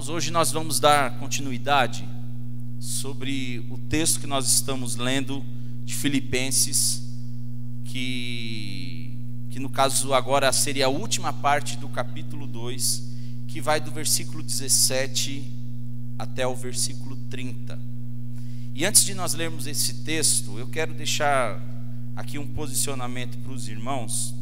Irmãos, hoje nós vamos dar continuidade sobre o texto que nós estamos lendo de Filipenses, que no caso agora seria a última parte do capítulo 2, que vai do versículo 17 até o versículo 30. E antes de nós lermos esse texto, eu quero deixar aqui um posicionamento para os irmãos,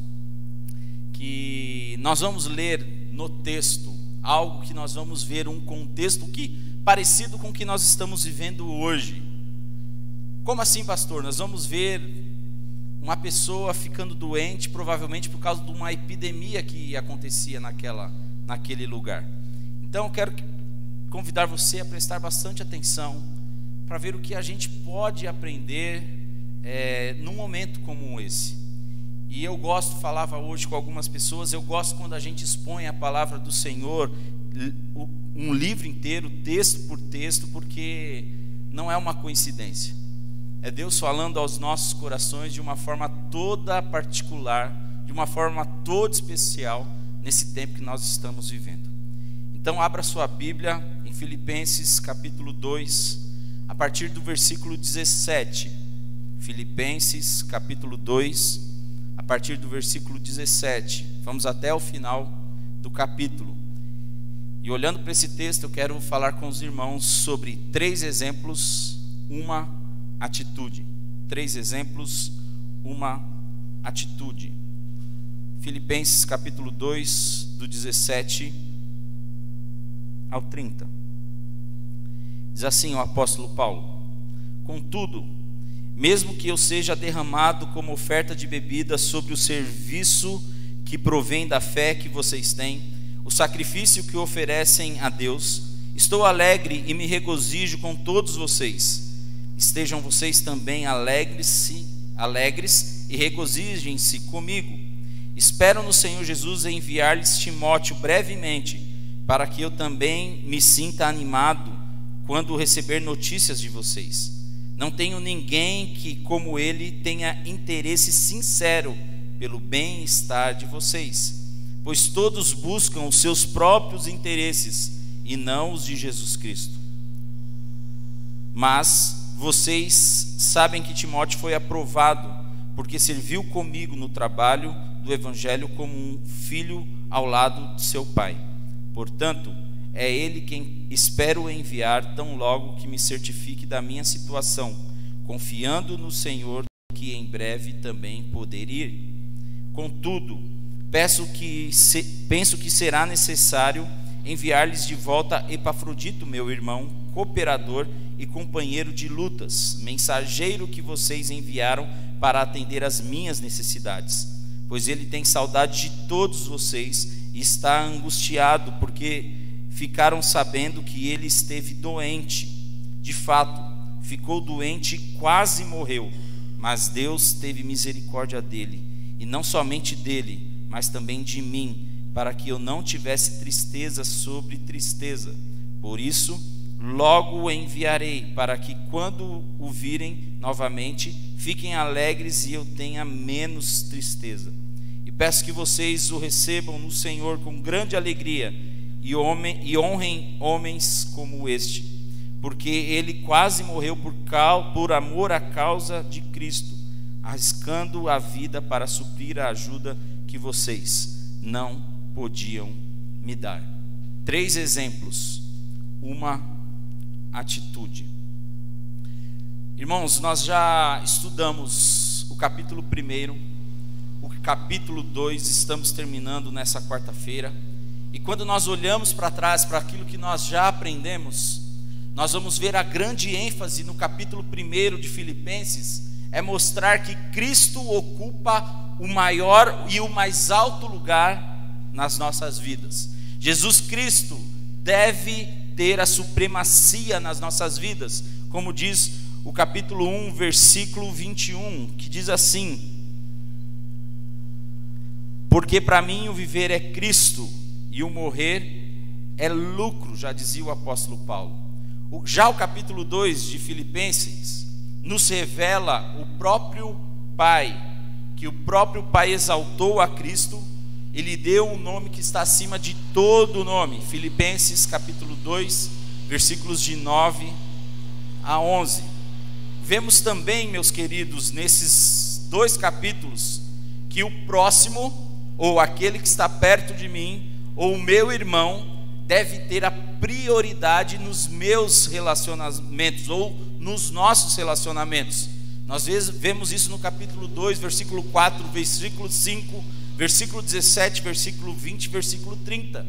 que nós vamos ler no texto algo que nós vamos ver um contexto parecido com o que nós estamos vivendo hoje. Como assim, pastor? Nós vamos ver uma pessoa ficando doente, provavelmente por causa de uma epidemia que acontecia naquele lugar. Então eu quero convidar você a prestar bastante atenção para ver o que a gente pode aprender num momento como esse. E eu falava hoje com algumas pessoas, eu gosto quando a gente expõe a palavra do Senhor, um livro inteiro, texto por texto, porque não é uma coincidência. É Deus falando aos nossos corações de uma forma toda particular, de uma forma toda especial, nesse tempo que nós estamos vivendo. Então abra sua Bíblia em Filipenses capítulo 2, a partir do versículo 17. Filipenses capítulo 2, a partir do versículo 17, vamos até o final do capítulo. E olhando para esse texto, eu quero falar com os irmãos sobre 3 exemplos, uma atitude. 3 exemplos, uma atitude. Filipenses capítulo 2, do 17 ao 30. Diz assim o apóstolo Paulo: contudo, mesmo que eu seja derramado como oferta de bebida sobre o serviço que provém da fé que vocês têm, o sacrifício que oferecem a Deus, estou alegre e me regozijo com todos vocês. Estejam vocês também alegres e regozijem-se comigo. Espero no Senhor Jesus enviar-lhes Timóteo brevemente, para que eu também me sinta animado quando receber notícias de vocês. Não tenho ninguém que, como ele, tenha interesse sincero pelo bem-estar de vocês, pois todos buscam os seus próprios interesses e não os de Jesus Cristo. Mas vocês sabem que Timóteo foi aprovado, porque serviu comigo no trabalho do Evangelho como um filho ao lado de seu pai. Portanto, é ele quem espero enviar tão logo que me certifique da minha situação, confiando no Senhor que em breve também poder ir. Contudo, penso que será necessário enviar-lhes de volta Epafrodito, meu irmão, cooperador e companheiro de lutas, mensageiro que vocês enviaram para atender às minhas necessidades, pois ele tem saudade de todos vocês e está angustiado porque ficaram sabendo que ele esteve doente. De fato, ficou doente e quase morreu, mas Deus teve misericórdia dele, e não somente dele, mas também de mim, para que eu não tivesse tristeza sobre tristeza. Por isso, logo o enviarei, para que quando o virem novamente, fiquem alegres e eu tenha menos tristeza. E peço que vocês o recebam no Senhor com grande alegria, e honrem homens como este, porque ele quase morreu por amor à causa de Cristo, arriscando a vida para suprir a ajuda que vocês não podiam me dar. 3 exemplos, uma atitude. Irmãos, nós já estudamos o capítulo 1, o capítulo 2, estamos terminando nessa quarta-feira. E quando nós olhamos para trás, para aquilo que nós já aprendemos, nós vamos ver a grande ênfase no capítulo 1 de Filipenses, é mostrar que Cristo ocupa o maior e o mais alto lugar nas nossas vidas. Jesus Cristo deve ter a supremacia nas nossas vidas, como diz o capítulo 1, versículo 21, que diz assim: porque para mim o viver é Cristo, e o morrer é lucro, já dizia o apóstolo Paulo. Já o capítulo 2 de Filipenses nos revela o próprio Pai, que o próprio Pai exaltou a Cristo Ele deu um nome que está acima de todo nome. Filipenses capítulo 2, versículos de 9 a 11. Vemos também, meus queridos, nesses 2 capítulos, que o próximo, ou aquele que está perto de mim, ou o meu irmão, deve ter a prioridade nos meus relacionamentos, ou nos nossos relacionamentos. Nós vemos isso no capítulo 2, versículo 4, versículo 5, versículo 17, versículo 20, versículo 30.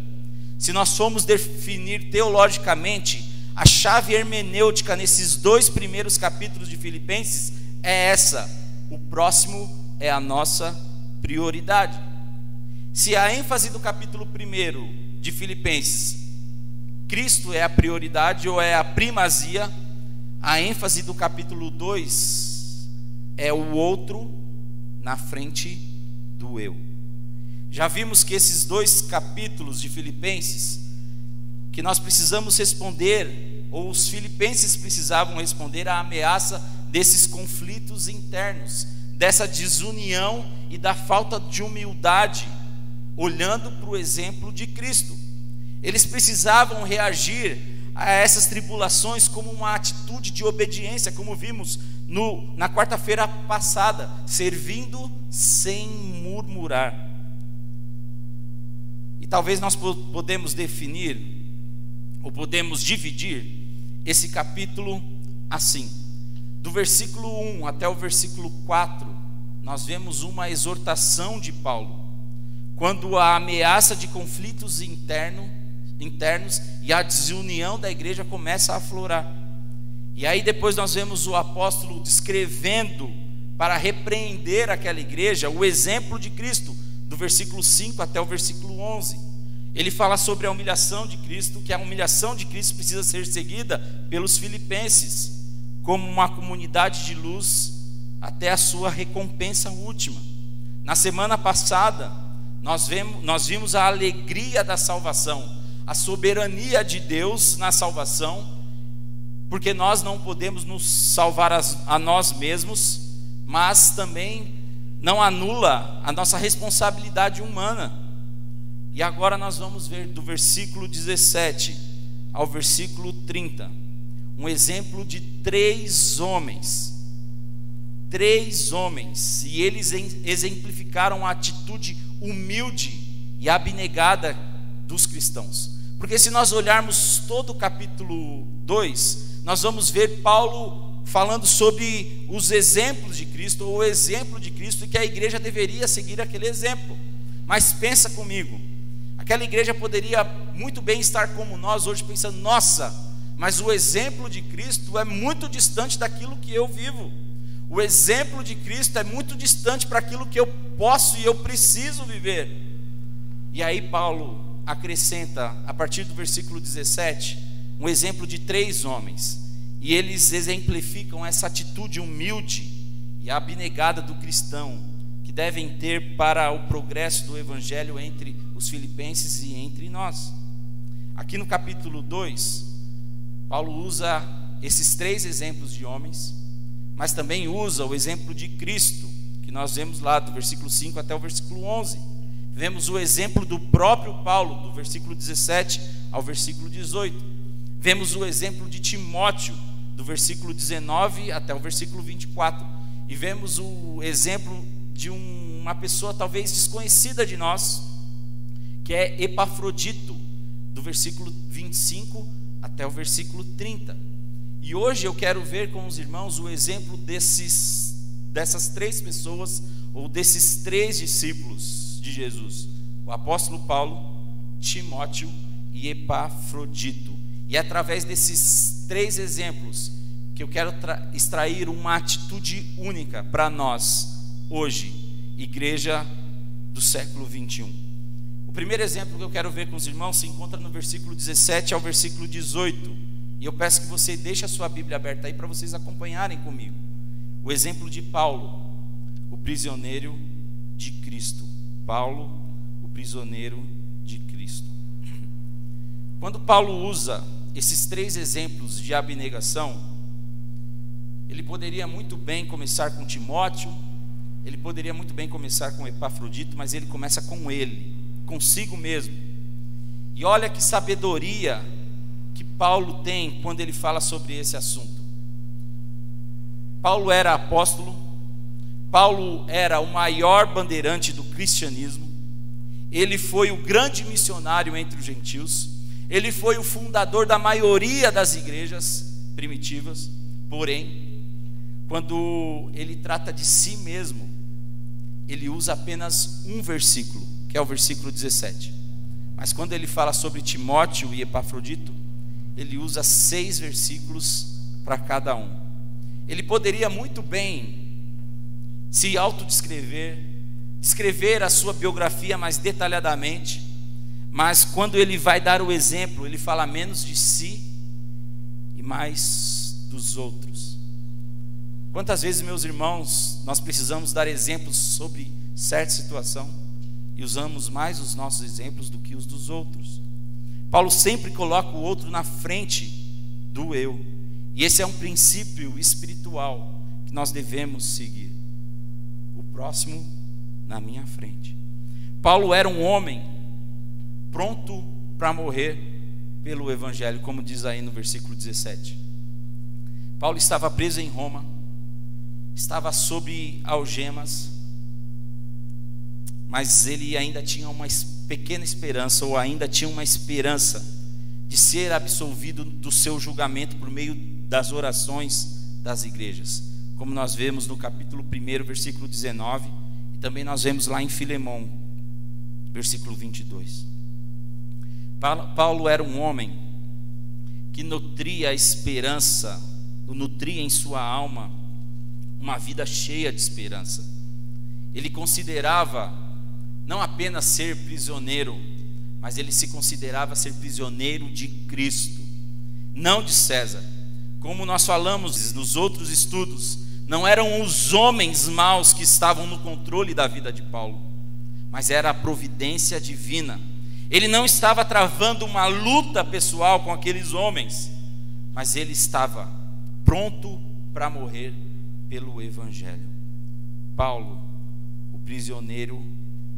Se nós formos definir teologicamente, a chave hermenêutica nesses 2 primeiros capítulos de Filipenses é essa: o próximo é a nossa prioridade. Se a ênfase do capítulo 1 de Filipenses, Cristo é a prioridade ou é a primazia, a ênfase do capítulo 2 é o outro na frente do eu. Já vimos que esses 2 capítulos de Filipenses, que nós precisamos responder, ou os filipenses precisavam responder à ameaça desses conflitos internos, dessa desunião e da falta de humildade, olhando para o exemplo de Cristo. Eles precisavam reagir a essas tribulações como uma atitude de obediência, como vimos na quarta-feira passada, servindo sem murmurar. E talvez nós podemos definir, ou podemos dividir esse capítulo assim: do versículo 1 até o versículo 4, nós vemos uma exortação de Paulo, quando a ameaça de conflitos internos e a desunião da igreja começa a aflorar. E aí depois nós vemos o apóstolo descrevendo, para repreender aquela igreja, o exemplo de Cristo, do versículo 5 até o versículo 11. Ele fala sobre a humilhação de Cristo, que a humilhação de Cristo precisa ser seguida pelos filipenses como uma comunidade de luz até a sua recompensa última. Na semana passada nós vimos a alegria da salvação, a soberania de Deus na salvação, porque nós não podemos nos salvar a nós mesmos, mas também não anula a nossa responsabilidade humana. E agora nós vamos ver do versículo 17 ao versículo 30, um exemplo de 3 homens, e eles exemplificaram a atitude humilde e abnegada dos cristãos. Porque se nós olharmos todo o capítulo 2, nós vamos ver Paulo falando sobre os exemplos de Cristo, ou o exemplo de Cristo, e que a igreja deveria seguir aquele exemplo. Mas pensa comigo, aquela igreja poderia muito bem estar como nós hoje, pensando: nossa, mas o exemplo de Cristo é muito distante daquilo que eu vivo. O exemplo de Cristo é muito distante para aquilo que eu posso e eu preciso viver. E aí Paulo acrescenta, a partir do versículo 17, um exemplo de 3 homens, e eles exemplificam essa atitude humilde e abnegada do cristão, que devem ter para o progresso do evangelho entre os filipenses e entre nós. Aqui no capítulo 2, Paulo usa esses 3 exemplos de homens, mas também usa o exemplo de Cristo, que nós vemos lá do versículo 5 até o versículo 11. Vemos o exemplo do próprio Paulo, do versículo 17 ao versículo 18. Vemos o exemplo de Timóteo, do versículo 19 até o versículo 24. E vemos o exemplo de uma pessoa talvez desconhecida de nós, que é Epafrodito, do versículo 25 até o versículo 30. E hoje eu quero ver com os irmãos o exemplo dessas 3 pessoas, ou desses 3 discípulos de Jesus: o apóstolo Paulo, Timóteo e Epafrodito. E é através desses 3 exemplos que eu quero extrair uma atitude única para nós hoje, igreja do século 21. O primeiro exemplo que eu quero ver com os irmãos se encontra no versículo 17 ao versículo 18. E eu peço que você deixe a sua Bíblia aberta aí para vocês acompanharem comigo. O exemplo de Paulo, o prisioneiro de Cristo. Paulo, o prisioneiro de Cristo. Quando Paulo usa esses 3 exemplos de abnegação, ele poderia muito bem começar com Timóteo, ele poderia muito bem começar com Epafrodito, mas ele começa com ele. consigo mesmo. E olha que sabedoria que Paulo tem quando ele fala sobre esse assunto. Paulo era apóstolo, Paulo era o maior bandeirante do cristianismo, ele foi o grande missionário entre os gentios, ele foi o fundador da maioria das igrejas primitivas. Porém, quando ele trata de si mesmo, ele usa apenas um versículo, que é o versículo 17. Mas quando ele fala sobre Timóteo e Epafrodito, ele usa 6 versículos para cada um. Ele poderia muito bem se autodescrever, escrever a sua biografia mais detalhadamente, mas quando ele vai dar o exemplo, ele fala menos de si e mais dos outros. Quantas vezes, meus irmãos, nós precisamos dar exemplos sobre certa situação e usamos mais os nossos exemplos do que os dos outros? Paulo sempre coloca o outro na frente do eu, e esse é um princípio espiritual que nós devemos seguir. O próximo na minha frente. Paulo era um homem pronto para morrer pelo evangelho, como diz aí no versículo 17. Paulo estava preso em Roma, estava sob algemas, mas ele ainda tinha uma pequena esperança, ou ainda tinha uma esperança de ser absolvido do seu julgamento por meio das orações das igrejas, como nós vemos no capítulo 1, versículo 19, e também nós vemos lá em Filemão, versículo 22. Paulo era um homem que nutria a esperança, nutria em sua alma uma vida cheia de esperança. Ele considerava não apenas ser prisioneiro, mas ele se considerava ser prisioneiro de Cristo, não de César. Como nós falamos nos outros estudos, não eram os homens maus que estavam no controle da vida de Paulo, mas era a providência divina. Ele não estava travando uma luta pessoal com aqueles homens, mas ele estava pronto para morrer pelo evangelho. Paulo, o prisioneiro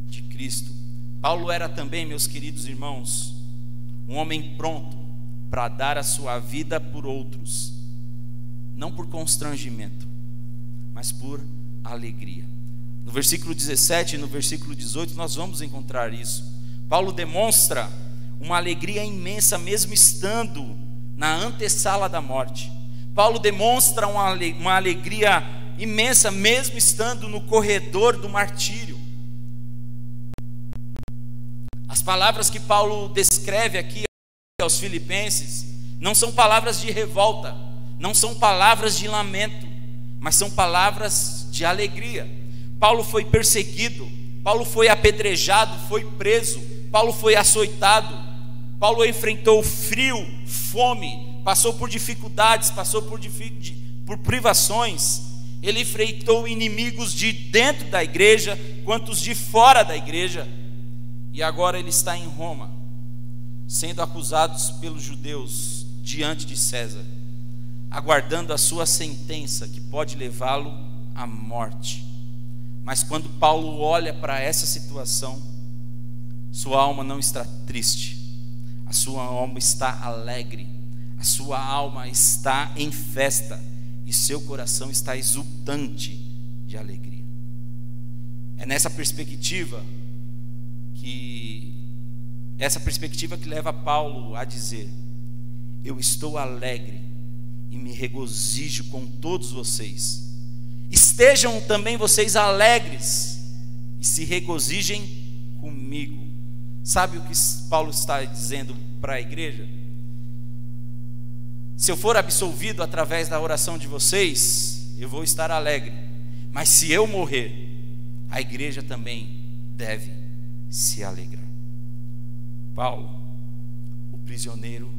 de Cristo. Paulo era também, meus queridos irmãos, um homem pronto para dar a sua vida por outros, não por constrangimento, mas por alegria. No versículo 17 e no versículo 18 nós vamos encontrar isso. Paulo demonstra uma alegria imensa mesmo estando na antessala da morte. Paulo demonstra uma alegria imensa mesmo estando no corredor do martírio. As palavras que Paulo descreve aqui aos filipenses não são palavras de revolta, não são palavras de lamento, mas são palavras de alegria. Paulo foi perseguido, Paulo foi apedrejado, foi preso, Paulo foi açoitado, Paulo enfrentou frio, fome, passou por dificuldades, passou por privações. Ele enfrentou inimigos de dentro da igreja, quanto os de fora da igreja. E agora ele está em Roma, sendo acusado pelos judeus diante de César, aguardando a sua sentença, que pode levá-lo à morte. Mas quando Paulo olha para essa situação, sua alma não está triste, a sua alma está alegre, a sua alma está em festa, e seu coração está exultante de alegria. É nessa perspectiva que leva Paulo a dizer: eu estou alegre e me regozijo com todos vocês. Estejam também vocês alegres e se regozijem comigo. Sabe o que Paulo está dizendo para a igreja? Se eu for absolvido através da oração de vocês, eu vou estar alegre. Mas se eu morrer, a igreja também deve se alegrar. Paulo, o prisioneiro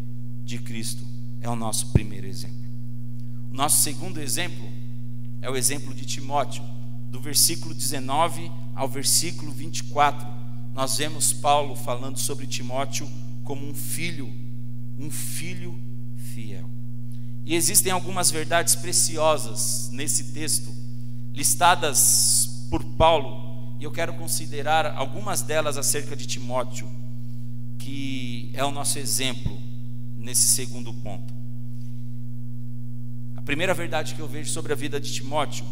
de Cristo, é o nosso primeiro exemplo. O nosso segundo exemplo é o exemplo de Timóteo. Do versículo 19 ao versículo 24, nós vemos Paulo falando sobre Timóteo como um filho fiel. E existem algumas verdades preciosas nesse texto, listadas por Paulo, e eu quero considerar algumas delas acerca de Timóteo, que é o nosso exemplo nesse segundo ponto. A primeira verdade que eu vejo sobre a vida de Timóteo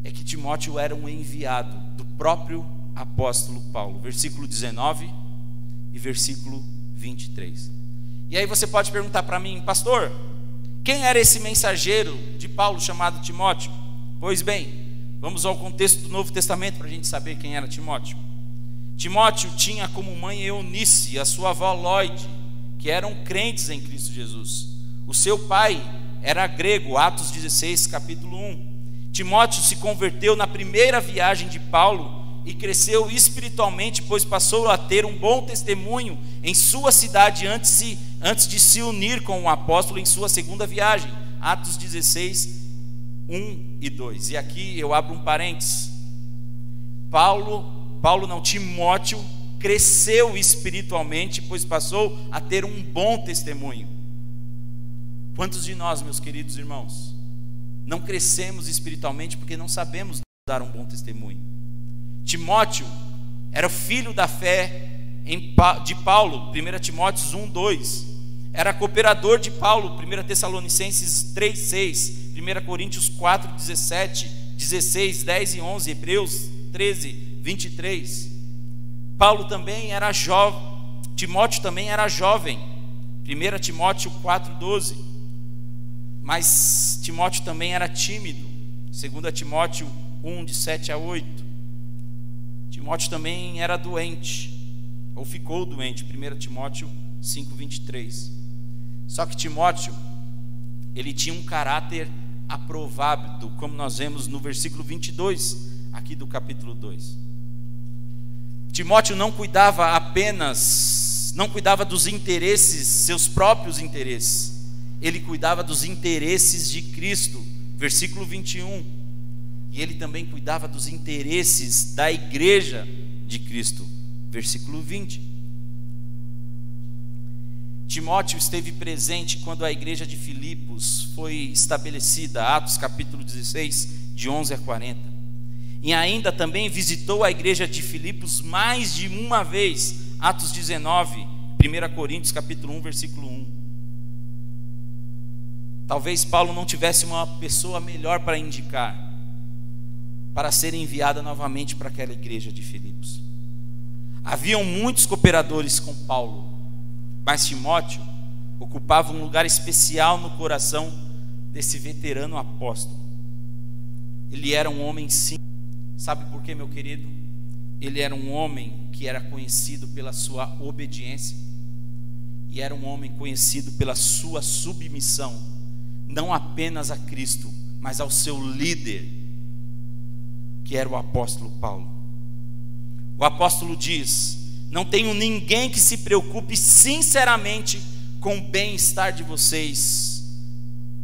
é que Timóteo era um enviado do próprio apóstolo Paulo, versículo 19 e versículo 23. E aí você pode perguntar para mim: pastor, quem era esse mensageiro de Paulo chamado Timóteo? Pois bem, vamos ao contexto do Novo Testamento para a gente saber quem era Timóteo. Timóteo tinha como mãe Eunice e a sua avó Lóide, que eram crentes em Cristo Jesus. O seu pai era grego, Atos 16, capítulo 1. Timóteo se converteu na primeira viagem de Paulo e cresceu espiritualmente, pois passou a ter um bom testemunho em sua cidade antes de se unir com o apóstolo em sua segunda viagem, Atos 16, 1 e 2. E aqui eu abro um parênteses. Timóteo cresceu espiritualmente, pois passou a ter um bom testemunho. Quantos de nós, meus queridos irmãos, não crescemos espiritualmente porque não sabemos dar um bom testemunho? Timóteo era o filho da fé de Paulo, 1 Timóteo 1, 2. Era cooperador de Paulo, 1 Tessalonicenses 3, 6, 1 Coríntios 4, 17, 16, 10 e 11, Hebreus 13, 23. Timóteo também era jovem, 1 Timóteo 4, 12. Mas Timóteo também era tímido, 2 Timóteo 1, de 7 a 8. Timóteo também era doente, ou ficou doente, 1 Timóteo 5, 23. Só que Timóteo, ele tinha um caráter aprovado, como nós vemos no versículo 22, aqui do capítulo 2. Timóteo não cuidava dos interesses, seus próprios interesses. Ele cuidava dos interesses de Cristo, versículo 21. E ele também cuidava dos interesses da igreja de Cristo, versículo 20. Timóteo esteve presente quando a igreja de Filipos foi estabelecida, Atos capítulo 16, de 11 a 40. E ainda também visitou a igreja de Filipos mais de uma vez, Atos 19, 1 Coríntios capítulo 1, versículo 1. Talvez Paulo não tivesse uma pessoa melhor para indicar, para ser enviada novamente para aquela igreja de Filipos. Haviam muitos cooperadores com Paulo, mas Timóteo ocupava um lugar especial no coração desse veterano apóstolo. Ele era um homem simples. Sabe por quê, meu querido? Ele era um homem que era conhecido pela sua obediência, e era um homem conhecido pela sua submissão, não apenas a Cristo, mas ao seu líder, que era o apóstolo Paulo. O apóstolo diz: não tenho ninguém que se preocupe sinceramente com o bem-estar de vocês,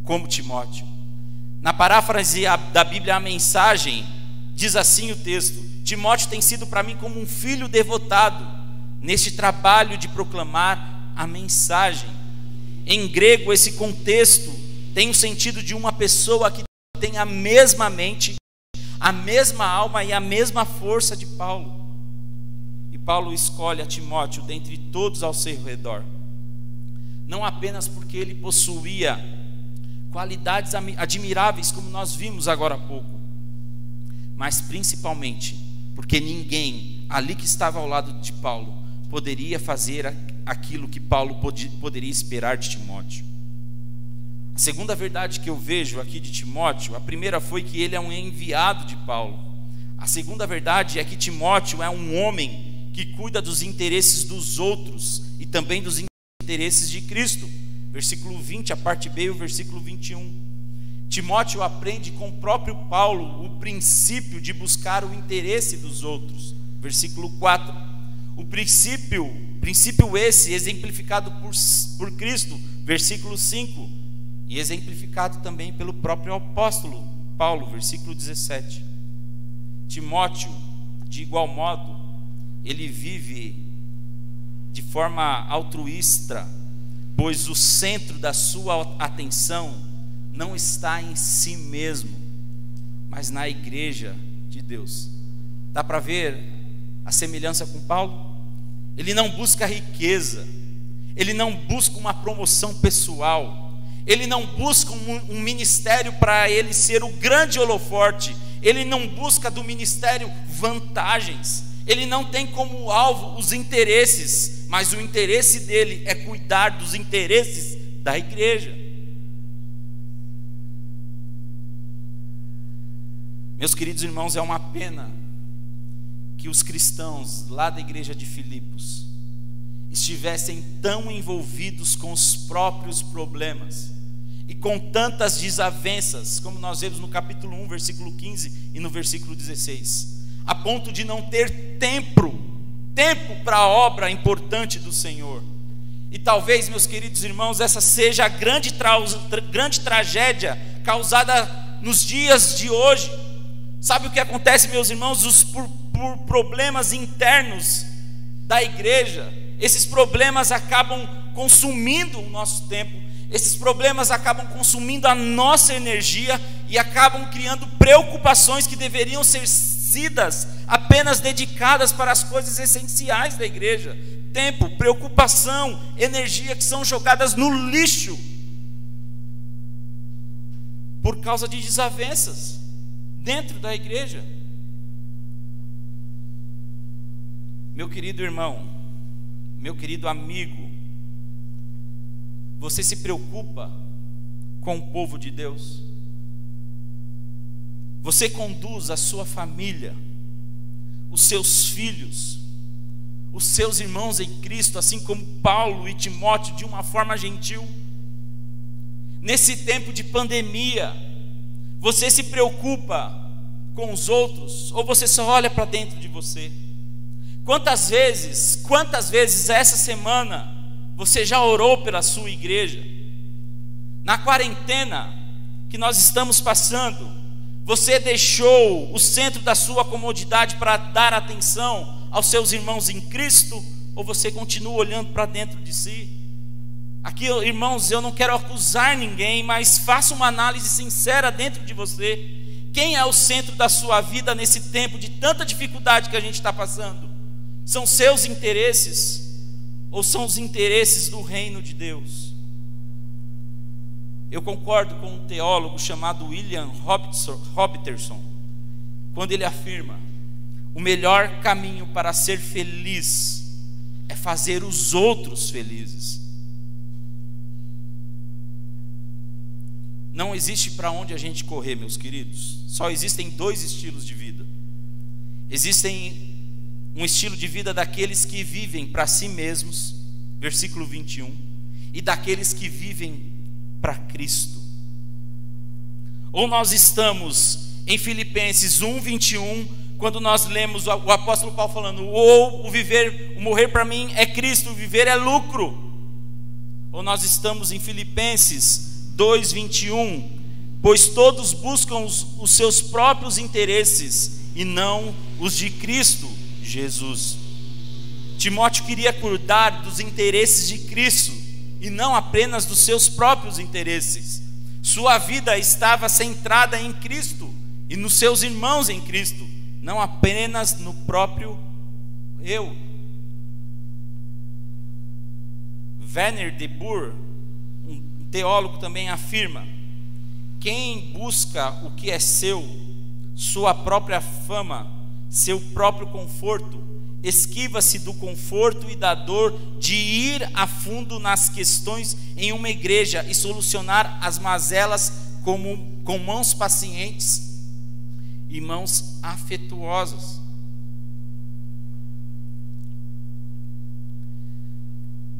como Timóteo. Na paráfrase da Bíblia, a Mensagem, diz assim o texto: Timóteo tem sido para mim como um filho devotado neste trabalho de proclamar a mensagem. Em grego, esse contexto tem o sentido de uma pessoa que tem a mesma mente, a mesma alma e a mesma força de Paulo. E Paulo escolhe a Timóteo dentre todos ao seu redor, não apenas porque ele possuía qualidades admiráveis, como nós vimos agora há pouco, mas principalmente porque ninguém ali que estava ao lado de Paulo poderia fazer aquilo que Paulo poderia esperar de Timóteo. A segunda verdade que eu vejo aqui de Timóteo, a primeira foi que ele é um enviado de Paulo. A segunda verdade é que Timóteo é um homem que cuida dos interesses dos outros e também dos interesses de Cristo. Versículo 20, a parte B, o versículo 21. Timóteo aprende com o próprio Paulo o princípio de buscar o interesse dos outros. Versículo 4. O princípio esse exemplificado por Cristo. Versículo 5. E exemplificado também pelo próprio apóstolo Paulo, versículo 17. Timóteo, de igual modo, ele vive de forma altruísta, pois o centro da sua atenção não está em si mesmo, mas na igreja de Deus. Dá para ver a semelhança com Paulo? Ele não busca riqueza, ele não busca uma promoção pessoal, ele não busca um ministério para ele ser o grande holoforte, ele não busca do ministério vantagens, ele não tem como alvo os interesses, mas o interesse dele é cuidar dos interesses da igreja. Meus queridos irmãos, é uma pena que os cristãos lá da igreja de Filipos estivessem tão envolvidos com os próprios problemas e com tantas desavenças, como nós vemos no capítulo 1, versículo 15 e no versículo 16, a ponto de não ter tempo para a obra importante do Senhor. E talvez, meus queridos irmãos, essa seja a grande tragédia causada nos dias de hoje. Sabe o que acontece, meus irmãos? Por problemas internos da igreja, esses problemas acabam consumindo o nosso tempo, esses problemas acabam consumindo a nossa energia e acabam criando preocupações que deveriam ser sidas apenas dedicadas para as coisas essenciais da igreja. Tempo, preocupação, energia que são jogadas no lixo por causa de desavenças dentro da igreja. Meu querido irmão, meu querido amigo, você se preocupa com o povo de Deus? Você conduz a sua família, os seus filhos, os seus irmãos em Cristo, assim como Paulo e Timóteo, de uma forma gentil? Nesse tempo de pandemia, você se preocupa com os outros ou você só olha para dentro de você? Quantas vezes essa semana você já orou pela sua igreja? Na quarentena que nós estamos passando, você deixou o centro da sua comodidade para dar atenção aos seus irmãos em Cristo, ou você continua olhando para dentro de si? Aqui, irmãos, eu não quero acusar ninguém, mas faça uma análise sincera dentro de você. Quem é o centro da sua vida nesse tempo de tanta dificuldade que a gente está passando? São seus interesses ou são os interesses do reino de Deus? Eu concordo com um teólogo chamado William Robertson, quando ele afirma: o melhor caminho para ser feliz é fazer os outros felizes. Não existe para onde a gente correr, meus queridos. Só existem dois estilos de vida. Existem um estilo de vida daqueles que vivem para si mesmos, versículo 21, e daqueles que vivem para Cristo. Ou nós estamos em Filipenses 1, 21, quando nós lemos o apóstolo Paulo falando: ou o morrer para mim é Cristo, o viver é lucro. Ou nós estamos em Filipenses 2:21, pois todos buscam os seus próprios interesses e não os de Cristo Jesus. Timóteo queria cuidar dos interesses de Cristo e não apenas dos seus próprios interesses. Sua vida estava centrada em Cristo e nos seus irmãos em Cristo, não apenas no próprio eu. Werner de Boer, teólogo, também afirma: quem busca o que é seu, sua própria fama, seu próprio conforto, esquiva-se do conforto e da dor de ir a fundo nas questões em uma igreja e solucionar as mazelas com mãos pacientes e mãos afetuosas.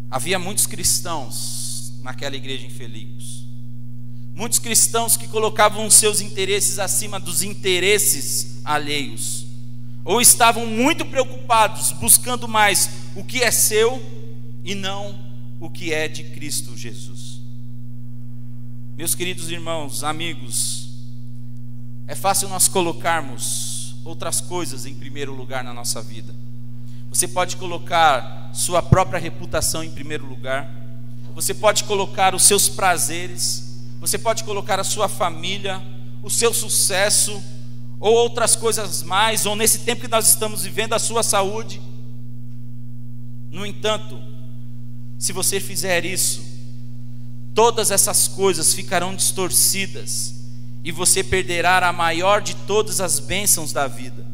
Havia muitos cristãos naquela igreja em Filipos, muitos cristãos que colocavam os seus interesses acima dos interesses alheios, ou estavam muito preocupados, buscando mais o que é seu e não o que é de Cristo Jesus. Meus queridos irmãos, amigos, é fácil nós colocarmos outras coisas em primeiro lugar na nossa vida. Você pode colocar sua própria reputação em primeiro lugar, você pode colocar os seus prazeres, você pode colocar a sua família, o seu sucesso, ou outras coisas mais, ou nesse tempo que nós estamos vivendo, a sua saúde. No entanto, se você fizer isso, todas essas coisas ficarão distorcidas e você perderá a maior de todas as bênçãos da vida.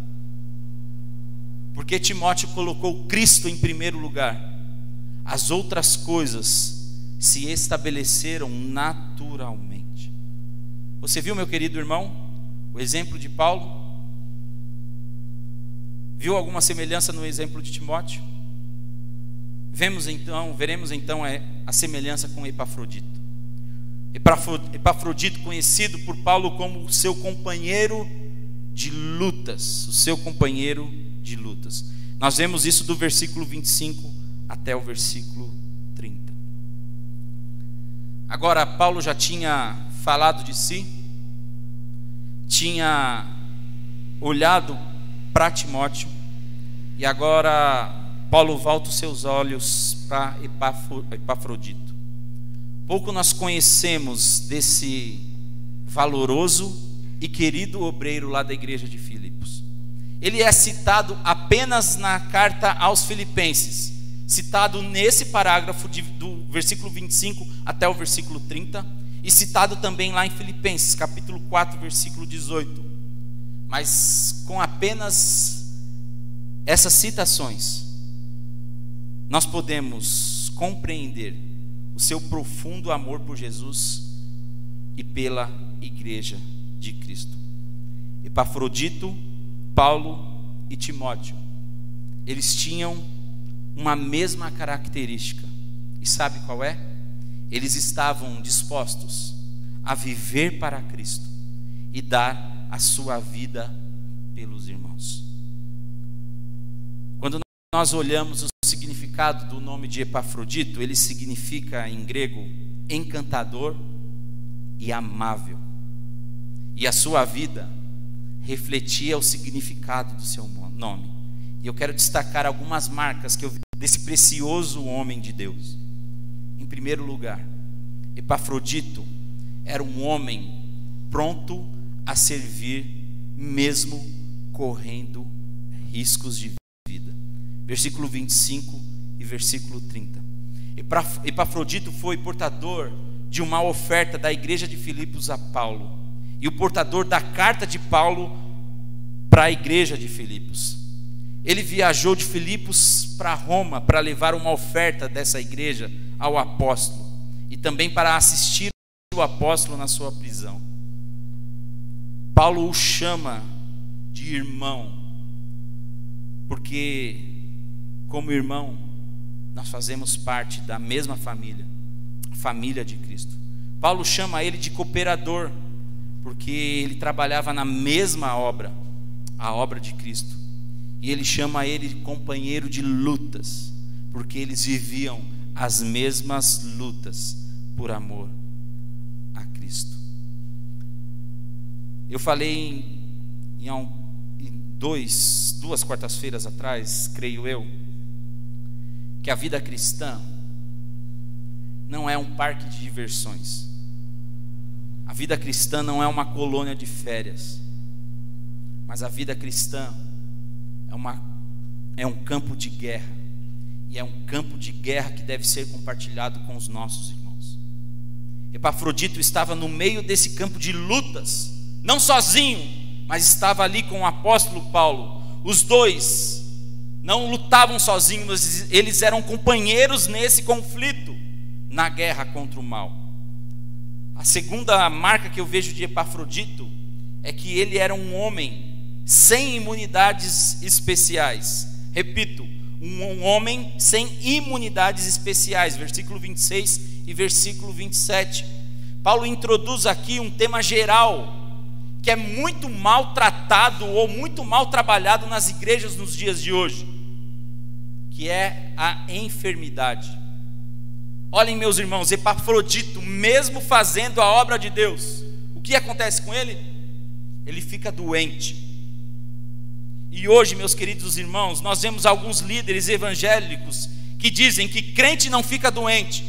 Porque Timóteo colocou Cristo em primeiro lugar. As outras coisas se estabeleceram naturalmente. Você viu, meu querido irmão, o exemplo de Paulo? Viu alguma semelhança no exemplo de Timóteo? Veremos então a semelhança com Epafrodito. Epafrodito, conhecido por Paulo como o seu companheiro de lutas, o seu companheiro de lutas. Nós vemos isso do versículo 25 até o versículo 30. Agora, Paulo já tinha falado de si, tinha olhado para Timóteo, e agora Paulo volta os seus olhos para Epafrodito. Pouco nós conhecemos desse valoroso e querido obreiro lá da igreja de Filipos. Ele é citado apenas na carta aos Filipenses, citado nesse parágrafo do versículo 25 até o versículo 30, e citado também lá em Filipenses, capítulo 4, versículo 18. Mas com apenas essas citações, nós podemos compreender o seu profundo amor por Jesus e pela igreja de Cristo. Epafrodito, Paulo e Timóteo, eles tinham uma mesma característica. E sabe qual é? Eles estavam dispostos a viver para Cristo e dar a sua vida pelos irmãos. Quando nós olhamos o significado do nome de Epafrodito, ele significa em grego encantador e amável. E a sua vida refletia o significado do seu nome. E eu quero destacar algumas marcas que eu vi desse precioso homem de Deus. Em primeiro lugar, Epafrodito era um homem pronto a servir, mesmo correndo riscos de vida. Versículo 25 e versículo 30. Epafrodito foi portador de uma oferta da igreja de Filipos a Paulo, e o portador da carta de Paulo para a igreja de Filipos. Ele viajou de Filipos para Roma para levar uma oferta dessa igreja ao apóstolo, e também para assistir o apóstolo na sua prisão. Paulo o chama de irmão, porque como irmão nós fazemos parte da mesma família, a família de Cristo. Paulo chama ele de cooperador, porque ele trabalhava na mesma obra, a obra de Cristo. E ele chama ele de companheiro de lutas, porque eles viviam as mesmas lutas por amor a Cristo. Eu falei em duas quartas-feiras atrás, creio eu, que a vida cristã não é um parque de diversões. A vida cristã não é uma colônia de férias, mas a vida cristã é um campo de guerra, e é um campo de guerra que deve ser compartilhado com os nossos irmãos. Epafrodito estava no meio desse campo de lutas, não sozinho, mas estava ali com o apóstolo Paulo. Os dois não lutavam sozinhos, mas eles eram companheiros nesse conflito, na guerra contra o mal. A segunda marca que eu vejo de Epafrodito é que ele era um homem sem imunidades especiais. Repito, um homem sem imunidades especiais. Versículo 26 e versículo 27. Paulo introduz aqui um tema geral que é muito mal tratado ou muito mal trabalhado nas igrejas nos dias de hoje, que é a enfermidade. Olhem, meus irmãos, Epafrodito, mesmo fazendo a obra de Deus, o que acontece com ele? Ele fica doente. E hoje, meus queridos irmãos, nós vemos alguns líderes evangélicos que dizem que crente não fica doente.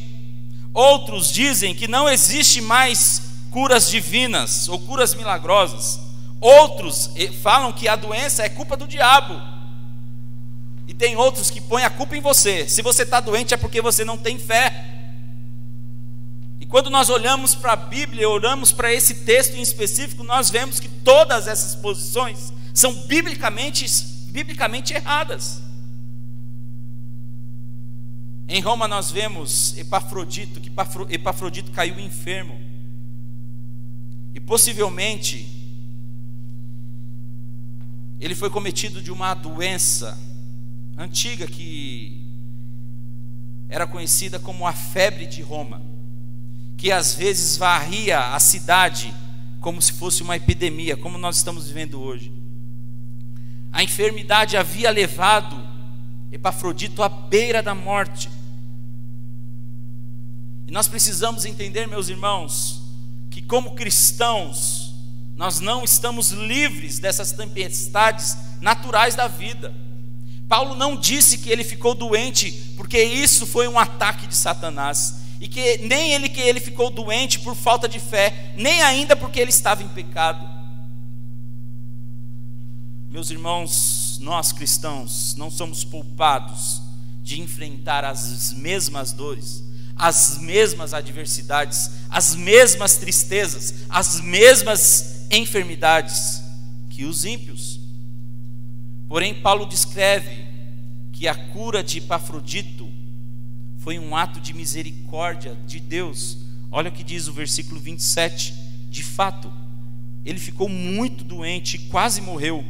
Outros dizem que não existe mais curas divinas ou curas milagrosas. Outros falam que a doença é culpa do diabo. E tem outros que põem a culpa em você. Se você está doente é porque você não tem fé. E quando nós olhamos para a Bíblia, olhamos para esse texto em específico, nós vemos que todas essas posições são biblicamente erradas. Em Roma nós vemos Epafrodito, que Epafrodito caiu enfermo. E possivelmente ele foi cometido de uma doença antiga que era conhecida como a febre de Roma, que às vezes varria a cidade como se fosse uma epidemia, como nós estamos vivendo hoje. A enfermidade havia levado Epafrodito à beira da morte. E nós precisamos entender, meus irmãos, que como cristãos nós não estamos livres dessas tempestades naturais da vida. Paulo não disse que ele ficou doente porque isso foi um ataque de Satanás, e que nem ele ficou doente por falta de fé, nem ainda porque ele estava em pecado. Meus irmãos, nós cristãos não somos poupados de enfrentar as mesmas dores, as mesmas adversidades, as mesmas tristezas, as mesmas enfermidades que os ímpios. Porém, Paulo descreve que a cura de Epafrodito foi um ato de misericórdia de Deus. Olha o que diz o versículo 27. De fato, ele ficou muito doente e quase morreu,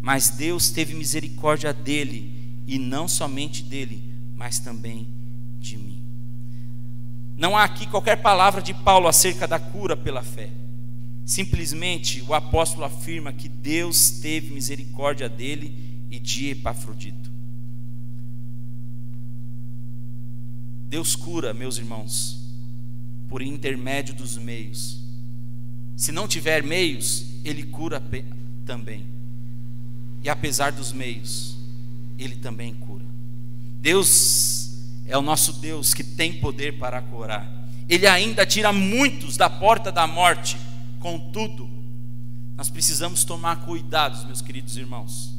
mas Deus teve misericórdia dele, e não somente dele, mas também de mim. Não há aqui qualquer palavra de Paulo acerca da cura pela fé. Simplesmente o apóstolo afirma que Deus teve misericórdia dele e de Epafrodito. Deus cura, meus irmãos, por intermédio dos meios. Se não tiver meios, Ele cura também. E apesar dos meios, Ele também cura. Deus é o nosso Deus que tem poder para curar. Ele ainda tira muitos da porta da morte. Contudo, nós precisamos tomar cuidado, meus queridos irmãos,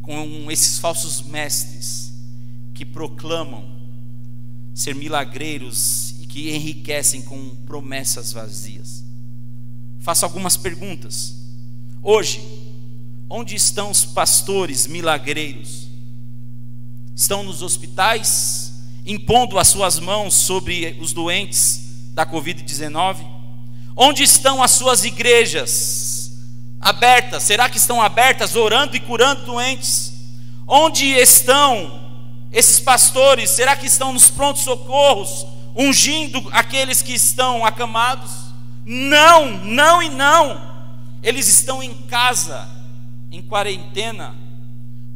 com esses falsos mestres que proclamam ser milagreiros e que enriquecem com promessas vazias. Faço algumas perguntas. Hoje, onde estão os pastores milagreiros? Estão nos hospitais, impondo as suas mãos sobre os doentes da Covid-19? Onde estão as suas igrejas abertas? Será que estão abertas, orando e curando doentes? Onde estão esses pastores? Será que estão nos prontos socorros, ungindo aqueles que estão acamados? Não, não e não. Eles estão em casa, em quarentena,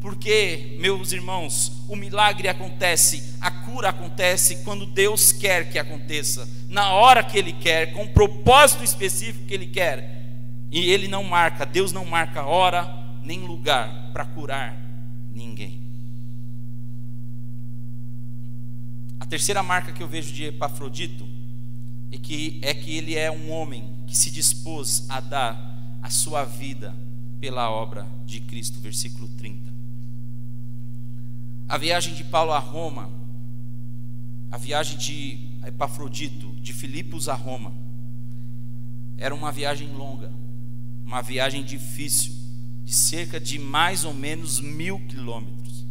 porque, meus irmãos, o milagre acontece, a cura acontece quando Deus quer que aconteça, na hora que Ele quer, com o propósito específico que Ele quer. E Ele não marca, Deus não marca hora nem lugar para curar ninguém. A terceira marca que eu vejo de Epafrodito é que ele é um homem que se dispôs a dar a sua vida pela obra de Cristo. Versículo 30. A viagem de Paulo a Roma, a viagem de Epafrodito, de Filipos a Roma, era uma viagem longa, uma viagem difícil, de cerca de mais ou menos 1000 quilômetros.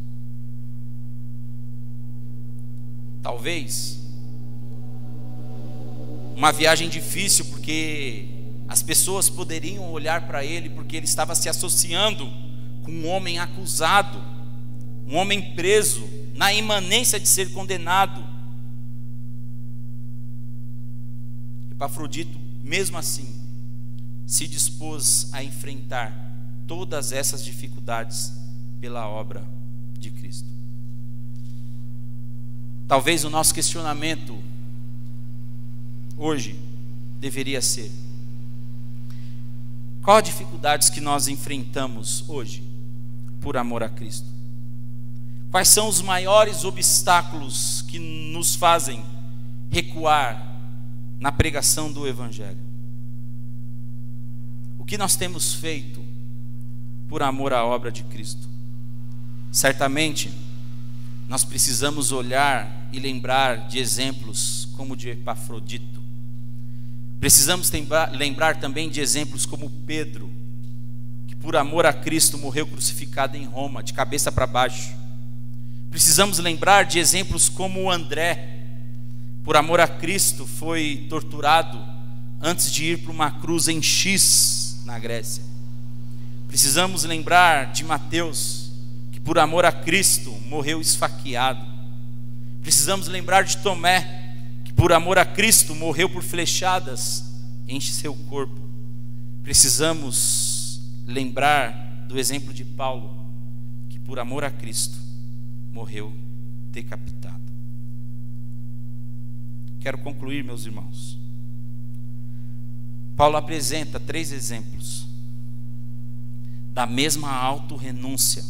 Talvez uma viagem difícil porque as pessoas poderiam olhar para ele, porque ele estava se associando com um homem acusado, um homem preso, na iminência de ser condenado. Epafrodito, mesmo assim, se dispôs a enfrentar todas essas dificuldades pela obra de Cristo. Talvez o nosso questionamento hoje deveria ser: qual as dificuldades que nós enfrentamos hoje por amor a Cristo? Quais são os maiores obstáculos que nos fazem recuar na pregação do Evangelho? O que nós temos feito por amor à obra de Cristo? Certamente, nós precisamos olhar e lembrar de exemplos como o de Epafrodito. Precisamos lembrar também de exemplos como Pedro, que por amor a Cristo morreu crucificado em Roma, de cabeça para baixo. Precisamos lembrar de exemplos como André, por amor a Cristo, foi torturado antes de ir para uma cruz em X, na Grécia. Precisamos lembrar de Mateus, que por amor a Cristo morreu esfaqueado. Precisamos lembrar de Tomé, que por amor a Cristo morreu por flechadas em seu corpo. Precisamos lembrar do exemplo de Paulo, que por amor a Cristo morreu decapitado. Quero concluir, meus irmãos. Paulo apresenta 3 exemplos da mesma autorrenúncia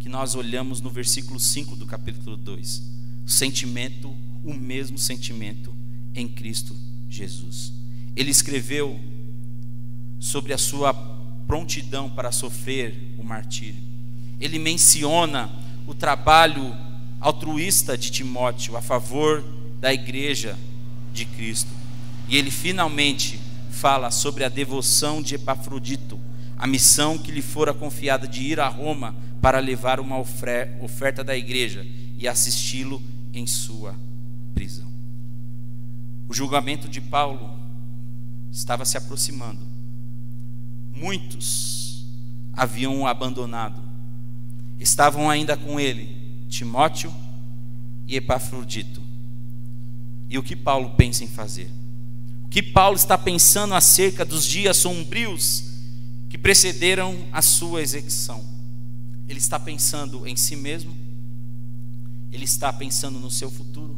que nós olhamos no versículo 5 do capítulo 2. O mesmo sentimento em Cristo Jesus. Ele escreveu sobre a sua prontidão para sofrer o martírio. Ele menciona o trabalho altruísta de Timóteo a favor da igreja de Cristo. E ele finalmente fala sobre a devoção de Epafrodito, a missão que lhe fora confiada de ir a Roma para levar uma oferta da igreja e assisti-lo em sua prisão. O julgamento de Paulo estava se aproximando. Muitos haviam o abandonado. Estavam ainda com ele Timóteo e Epafrodito. E o que Paulo pensa em fazer? O que Paulo está pensando acerca dos dias sombrios que precederam a sua execução? Ele está pensando em si mesmo? Ele está pensando no seu futuro?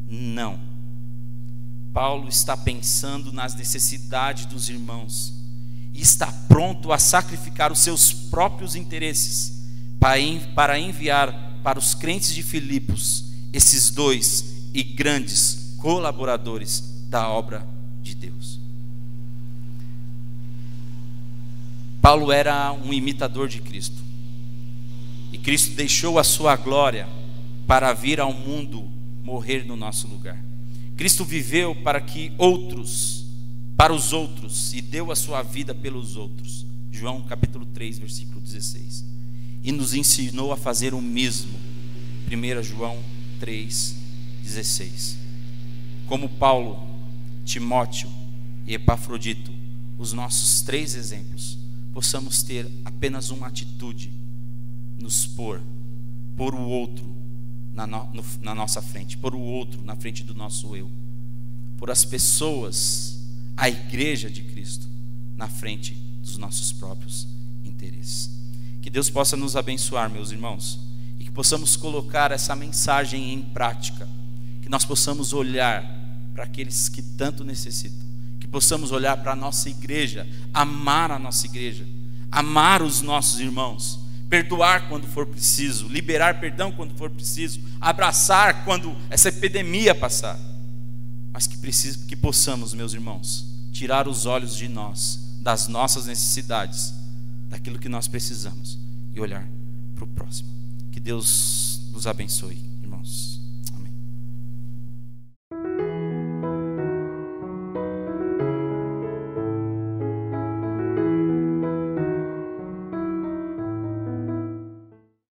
Não. Paulo está pensando nas necessidades dos irmãos e está pronto a sacrificar os seus próprios interesses para enviar para os crentes de Filipos esses 2 e grandes colaboradores da obra de Deus. Paulo era um imitador de Cristo, e Cristo deixou a sua glória para vir ao mundo morrer no nosso lugar. Cristo viveu para os outros, e deu a sua vida pelos outros. João capítulo 3, versículo 16. E nos ensinou a fazer o mesmo. 1 João 3, 16. Como Paulo, Timóteo e Epafrodito, os nossos 3 exemplos, possamos ter apenas uma atitude: nos pôr o outro na nossa frente, pôr o outro na frente do nosso eu, pôr as pessoas, a igreja de Cristo, na frente dos nossos próprios interesses. Que Deus possa nos abençoar, meus irmãos, e que possamos colocar essa mensagem em prática, que nós possamos olhar para aqueles que tanto necessitam, que possamos olhar para a nossa igreja, amar a nossa igreja, amar os nossos irmãos, perdoar quando for preciso, liberar perdão quando for preciso, abraçar quando essa epidemia passar, mas que possamos, meus irmãos, tirar os olhos de nós, das nossas necessidades, daquilo que nós precisamos, e olhar para o próximo. Que Deus nos abençoe, irmãos.